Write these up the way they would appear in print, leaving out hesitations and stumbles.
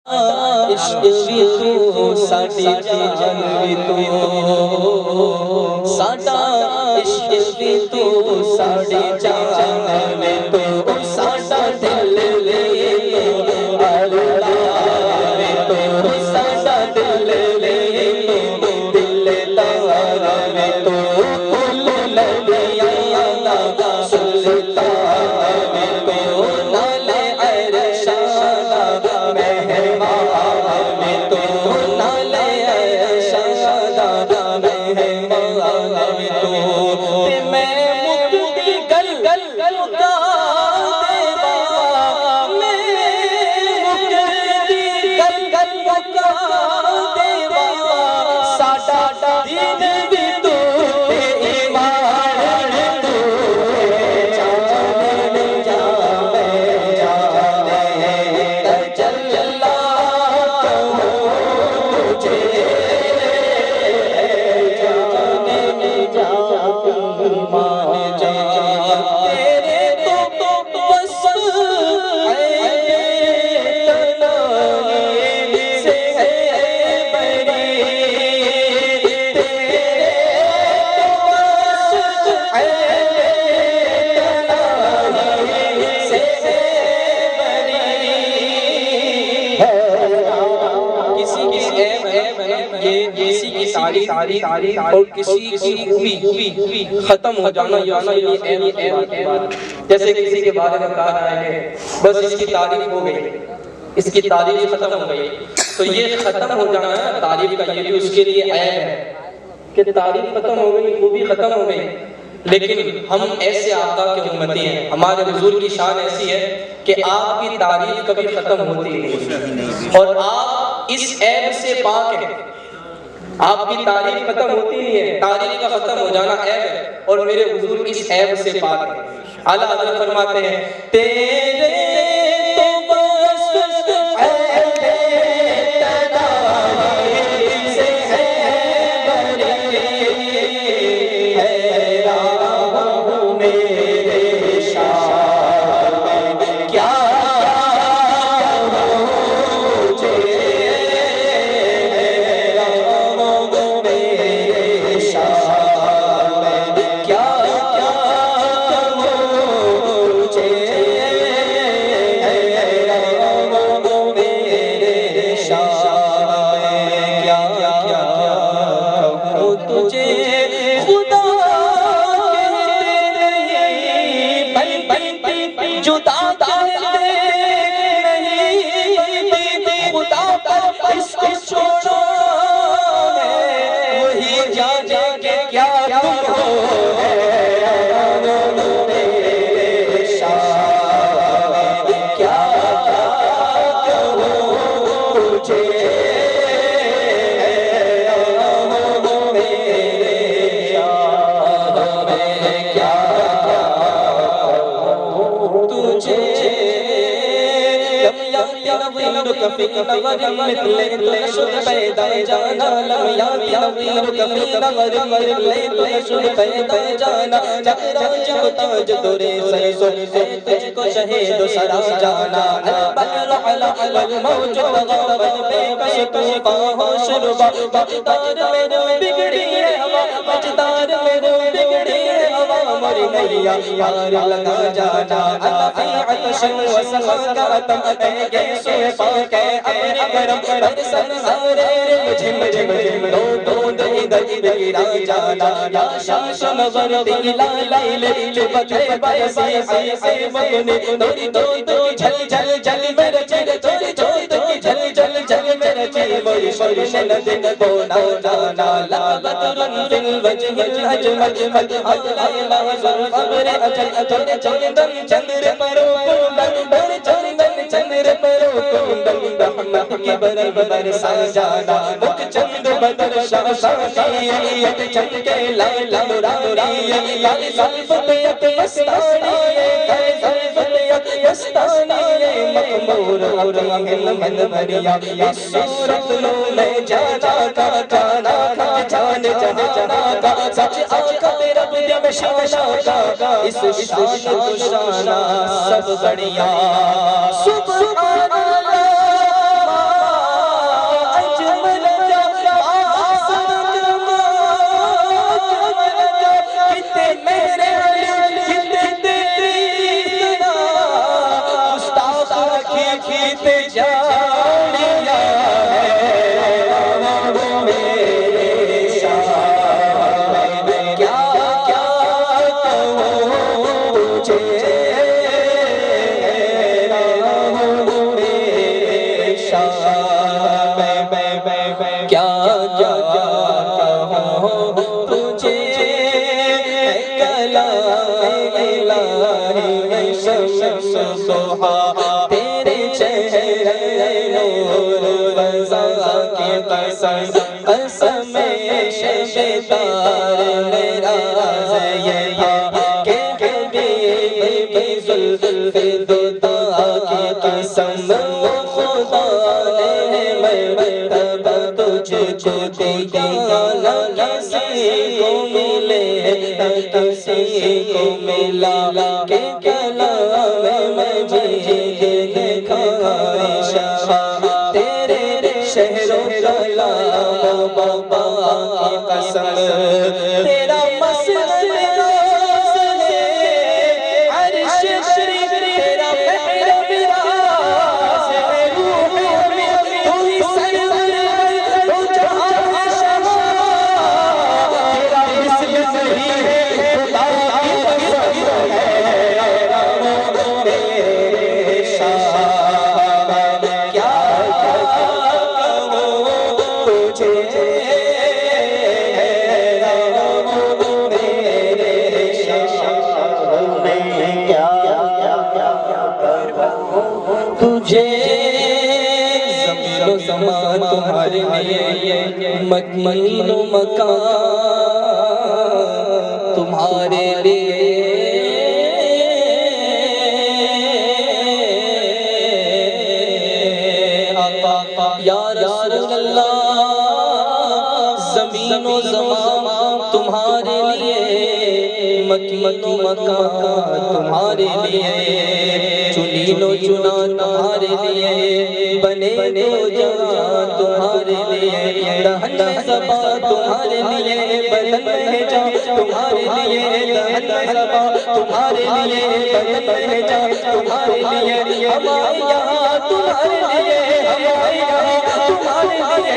عشق بھی تو ساڈی جان بھی تو ساڈا عشق بھی تو ساڈی جان بھی تو ساڈا دل لے تو اللہ بھی تو ساڈا دل لے تو دل دار بھی تو کل للیاں دا سلطان بھی تو نال عرش دا مہمان بھی تو نال عرش دا مہمان بھی تو تے میں مکتی گل مکا دیوا میں مکتی گل مکا دیوا ساڈا دین بھی تو تے ایمان تو جانے تجلا تجھے جانے مان جا تیرے تو بس تنہائی سے بری تیرے تو بس تنہائی سے بری کسی کی عیب یہ کسی کی تعریف اور کسی کی خوبی ختم ہو جانا یہ عیب کی بات جیسے کسی کے بارے میں کہا رہا ہے بس اس کی تعریف ہو گئی اس کی تعریف ختم ہو گئی تو یہ ختم ہو جانا ہے تعریف کا یہ بھی اس کے لیے عیب ہے کہ تعریف ختم ہو گئی خوبی ختم ہو گئی لیکن ہم ایسے آقا کے امتی ہیں ہمارے حضور کی شان ایسی ہے کہ آپ کی تعریف کبھی ختم ہوتی نہیں اور آپ اس عیب سے پاک ہیں آپ کی تعریف ختم ہوتی نہیں ہے تعریف کا ختم ہو جانا عیب ہے اور میرے حضور اس عیب سے پاک ہیں اعلیٰ حضرت فرماتے ہیں تیرے تو بس عیب تنہائی سے بری حیران ہوں میرے شان میں کیا لگا جانا اللہ فی عطش و سخاکاتم اے گیسو پاک اے امر کرم برسن سارے مجھم جم جم دو دوند ادھر گرا جانا یا شاش نظر دیلا لیلے چبتے برسی سے مدنی دوری دوری جھل جھل جھل میرے چیر چوری چوری دوری جھل جھل جھل میرے چیر موری شوری شندن بونا جانا لا بدرن فی الوجہ الاجمل مد اللہ ظر خبر اجل اجل چندن چندر پرو کندن چندن چندر پرو کندن رحمت کی برابر سجانا مکھ چند بدر شاہ شاہیت چند کے لال مراری کالی زلفت یک یستانی کالی زلفت یک یستانی مخمور عقیل من مریا اس صورت لو میں جانا کا جانا کا جان جانا کا سچ آقا رب دیم شانا کا اس شان تو شانہ سب بڑھیا سبحان اللہ شاہ میں کیا کیا کہوں تجھے کلام الہی شمس ضحیٰ تیرے چہرے نور فضا کی قسم قسم شب تار میرا یہ کہ حبیب کی زلف دتا کی قسم خدا نے مرتبہ تجھ کو دیا نہ کسی کو ملے نہ کسی کو ملا کہ کلام مجید دکھائے شاہ تیرے شہر و کلام بابا کی قسم تیرا مسند ناز ہے عرش شریف تیرا بحر میراث ہے روح میں تو ہی سرور ہے تو جہاں شاہ تیرا مثل نہیں ہے خدا کی قسم ہے تیرے شاہ کیا کہوں تجھے تجھے زمین و زمان تمہارے لیے مکین و مکان تمہارے لیے یا رسول اللہ زمین و زمان تمہارے لیے مکین و مکان تمہارے لیے چنین و چنا تمہارے لیے بنے دو جہاں تمہارے لیے دہن زباں تمہارے لیے بدن میں جا تمہارے لیے دہن زباں تمہارے لیے بدن میں جا تمہارے لیے ہمارے یہاں تمہارے لیے ہمارے یہاں تمہارے لیے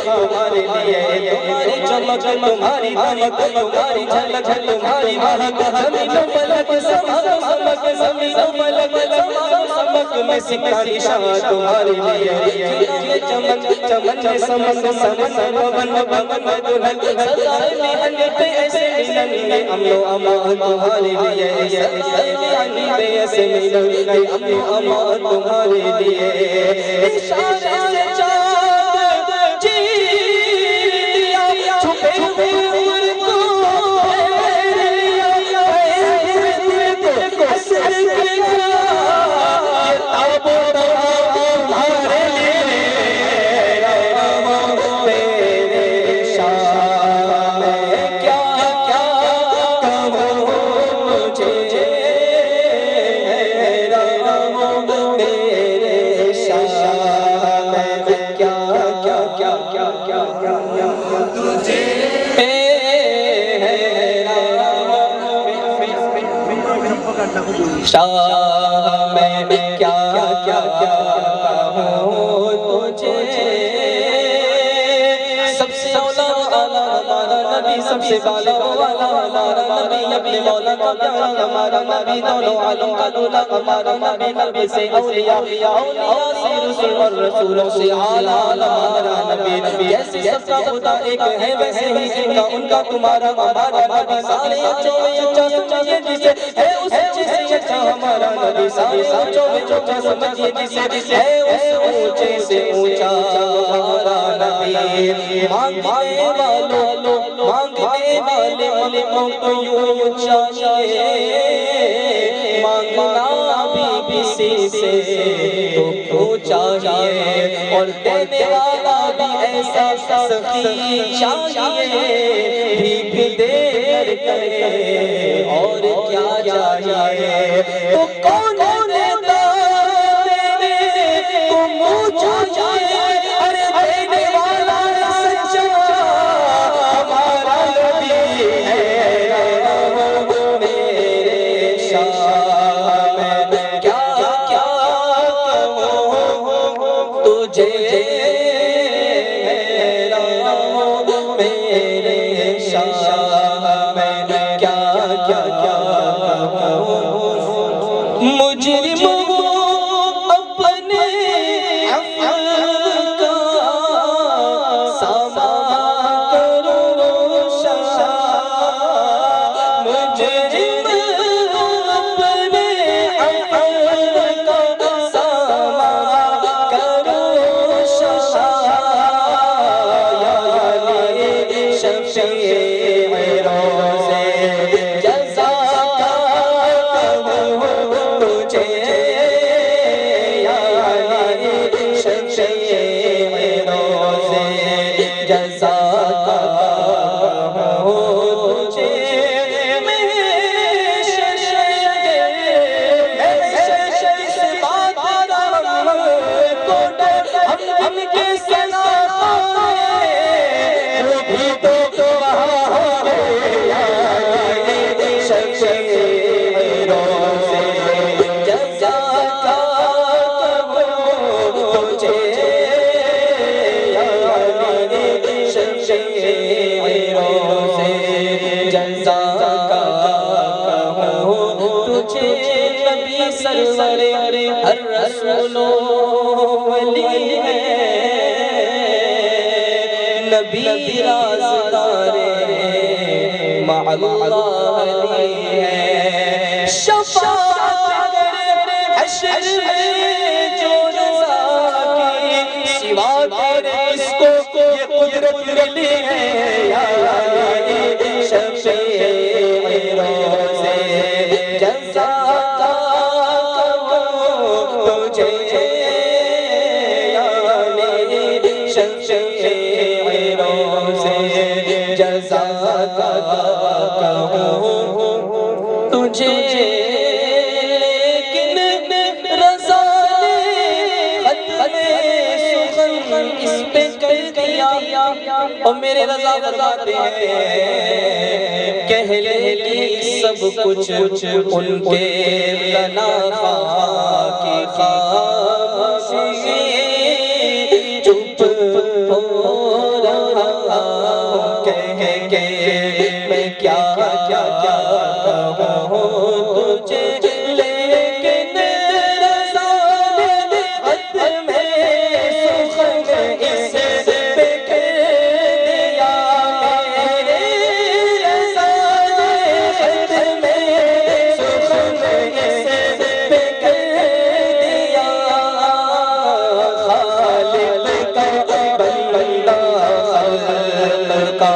تمہارے لیے تمہاری چمک تمہاری دمک تمہاری جھلک تمہاری مہک زمین و فلک سمک زمین و فلک سمک میں سکھا نشاں تمہارے لیے چمک چمن سمک سمن بن بن دلہن سزائے محن پہ ایسے ملن میں امن و امان تمہارے لیے سزائے محن پہ ایسے ملن میں امن و امان تمہارے لیے اشارے سے چاند چیر دیا چھپے ہوئے عمر کو پھیر لیا دل کو حسر کیا یہ تابوت تمہارے لیے تیرے شاہ میں کیا کہوں تجھے تیرے شاہ میں کیا تجھے شاہ میں کیا کہوں تجھے سب سے اولا ہمارا نبی سب سے بالا والا ہمارا نبی اپنے مولا کا پیارا ہمارا نبی دونوں عالم کا دولا ہمارا نبی نبی سے اولیاء اولیاء سے رسول اور رسولوں سے اعلیٰ ہمارا نبی جیسے سب کا خدا ایک ہے ویسے ہی ان کا ان کا تمہارا ہمارا نبی سارے اچھوں میں اچھا سمجھے جسے ہے اس اچھے سے اچھا ہمارا نبی سارے اچھوں میں اچھا سمجھے جسے ہے اس اونچے سے اونچا ہمارا نبی مانگنے والے ملکوں کو یوں چاہیے مانگنا بھی کسی سے تو چاہیے اور دینے والا بھی ایسا سخی چاہیے بھیک دے کر اور کیا چاہیے تو کون دیتا دینے کو منہ چاہیے ارے دینے والا سچا ہمارا نبی ہے میرے شاہ میں کیا کہوں تجھے میرے شاہ میں کیا کہوں مجرم اپنے ان کے سنا وہ بھی تو وہاں ہوں گے شفیع روزے جزا کا کہوں تجھے شفیع روزے جزا کا کہوں تجھے نبی سرور ہر رسول ولی ہے نبی رازدار مع اللہ علی ہے شفاعت کرے حشر میں جو رضا کی سوا تیرے اس کو یہ قدرت ملی ہے یا علی شفیع روزے جزا کا کہوں تجھے یا علی شفیع روزے جزا کا کہوں تجھے لیکن رضا نے ختم سخن اس پہ کر دیا اور میرے رضا فرماتے ہیں کہہ لے کہ سب کچھ ان کے فنا خواہ کی خاموشی چپ ہو رہا ہوں کہہ کے میں کیا کہوں تجھے لیکن رضا نے ختم سخن اس پہ کر دیا میرے رضا نے ختم سخن اس پہ کر دیا خالق کا بندہ خلق کا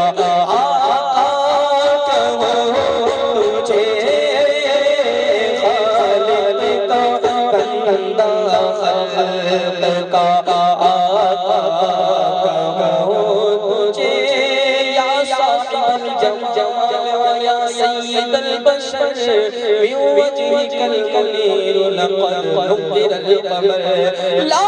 سید البشر من وجهك الكبير لقد نور القمر لا